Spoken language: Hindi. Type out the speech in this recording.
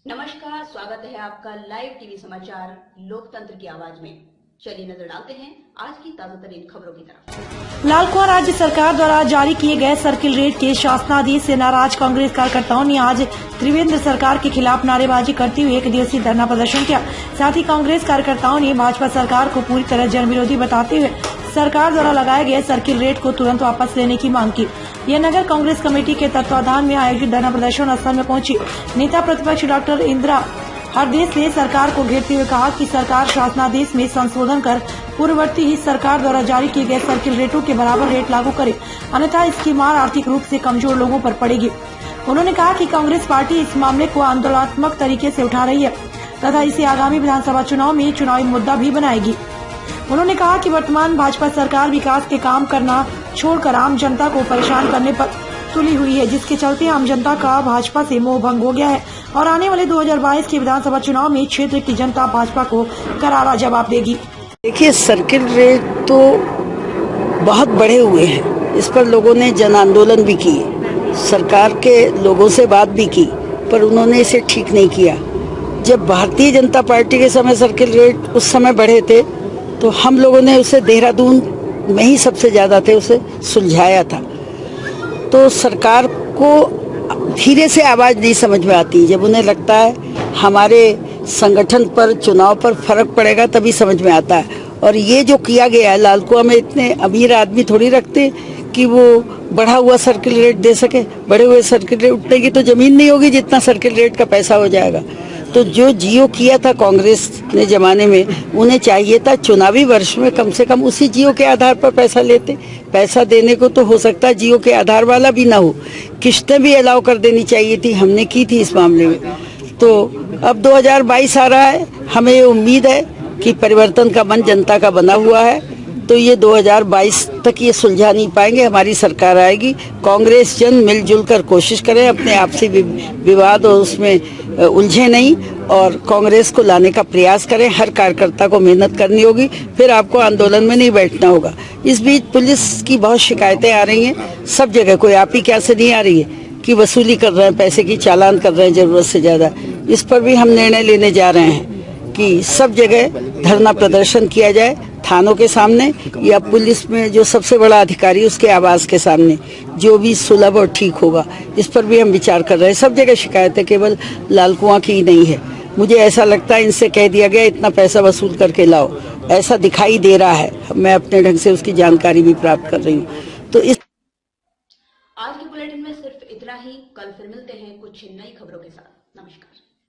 नमस्कार, स्वागत है आपका लाइव टीवी समाचार लोकतंत्र की आवाज में। चलिए नजर डालते हैं आज की ताजा तरीन खबरों की तरफ। लाल कुआं राज्य सरकार द्वारा जारी किए गए सर्किल रेट के शासनादेश से नाराज कांग्रेस कार्यकर्ताओं ने आज त्रिवेंद्र सरकार के खिलाफ नारेबाजी करते हुए 1 दिवसीय धरना प्रदर्शन किया। साथ ही कांग्रेस कार्यकर्ताओं ने भाजपा सरकार को पूरी तरह जनविरोधी बताते हुए सरकार द्वारा लगाए गए सर्किल रेट को तुरंत वापस लेने की मांग की। यह नगर कांग्रेस कमेटी के तत्वाधान में आयोजित धरना प्रदर्शन स्थल में पहुंची नेता प्रतिपक्ष डॉक्टर इंदिरा हरदेश ने सरकार को घेरते हुए कहा कि सरकार शासनादेश में संशोधन कर पूर्ववर्ती ही सरकार द्वारा जारी किए गए सर्किल रेटों के बराबर रेट लागू करे, अन्यथा इसकी मार आर्थिक रूप से कमजोर लोगों पर पड़ेगी। उन्होंने कहा कि कांग्रेस पार्टी इस मामले को आंदोलनात्मक तरीके से उठा रही है तथा इसे आगामी विधानसभा चुनाव में चुनावी मुद्दा भी बनाएगी। उन्होंने कहा कि वर्तमान भाजपा सरकार विकास के काम करना छोड़कर आम जनता को परेशान करने पर तुली हुई है, जिसके चलते आम जनता का भाजपा से मोह भंग हो गया है और आने वाले 2022 के विधानसभा चुनाव में क्षेत्र की जनता भाजपा को करारा जवाब देगी। देखिए, सर्किल रेट तो बहुत बढ़े हुए हैं, इस पर लोगों ने जन आंदोलन भी किए, सरकार के लोगों से बात भी की, पर उन्होंने इसे ठीक नहीं किया। जब भारतीय जनता पार्टी के समय सर्किल रेट उस समय बढ़े थे तो हम लोगों ने उसे देहरादून में ही सबसे ज्यादा थे उसे सुलझाया था। तो सरकार को धीरे से आवाज नहीं समझ में आती, जब उन्हें लगता है हमारे संगठन पर चुनाव पर फर्क पड़ेगा तभी समझ में आता है। और ये जो किया गया है, लाल कुआं में इतने अमीर आदमी थोड़ी रखते कि वो बढ़ा हुआ सर्किल रेट दे सके। बढ़े हुए सर्किल रेट उठने की तो जमीन नहीं होगी जितना सर्किल रेट का पैसा हो जाएगा। तो जो जियो किया था कांग्रेस ने जमाने में, उन्हें चाहिए था चुनावी वर्ष में कम से कम उसी जियो के आधार पर पैसा लेते। पैसा देने को तो हो सकता है जियो के आधार वाला भी ना हो, किस्तें भी अलाउ कर देनी चाहिए थी, हमने की थी इस मामले में। तो अब 2022 आ रहा है, हमें ये उम्मीद है कि परिवर्तन का मन जनता का बना हुआ है, तो ये 2022 तक ये सुलझा नहीं पाएंगे। हमारी सरकार आएगी, कांग्रेस जन मिलजुल कर कोशिश करें, अपने आपसी विवाद और उसमें उलझे नहीं और कांग्रेस को लाने का प्रयास करें। हर कार्यकर्ता को मेहनत करनी होगी, फिर आपको आंदोलन में नहीं बैठना होगा। इस बीच पुलिस की बहुत शिकायतें आ रही हैं सब जगह, कोई आप ही क्या से नहीं आ रही है कि वसूली कर रहे हैं, पैसे की चालान कर रहे हैं जरूरत से ज्यादा। इस पर भी हम निर्णय लेने जा रहे हैं कि सब जगह धरना प्रदर्शन किया जाए, थानों के सामने या पुलिस में जो सबसे बड़ा अधिकारी उसके आवास के सामने, जो भी सुलभ और ठीक होगा। इस पर भी हम विचार कर रहे हैं। सब जगह शिकायतें केवल लाल कुआं की ही नहीं है। मुझे ऐसा लगता है इनसे कह दिया गया इतना पैसा वसूल करके लाओ, ऐसा दिखाई दे रहा है। मैं अपने ढंग से उसकी जानकारी भी प्राप्त कर रही हूँ। तो इस आज के बुलेटिन में सिर्फ इतना ही। कल फिर मिलते हैं कुछ नई खबरों के साथ। नमस्कार।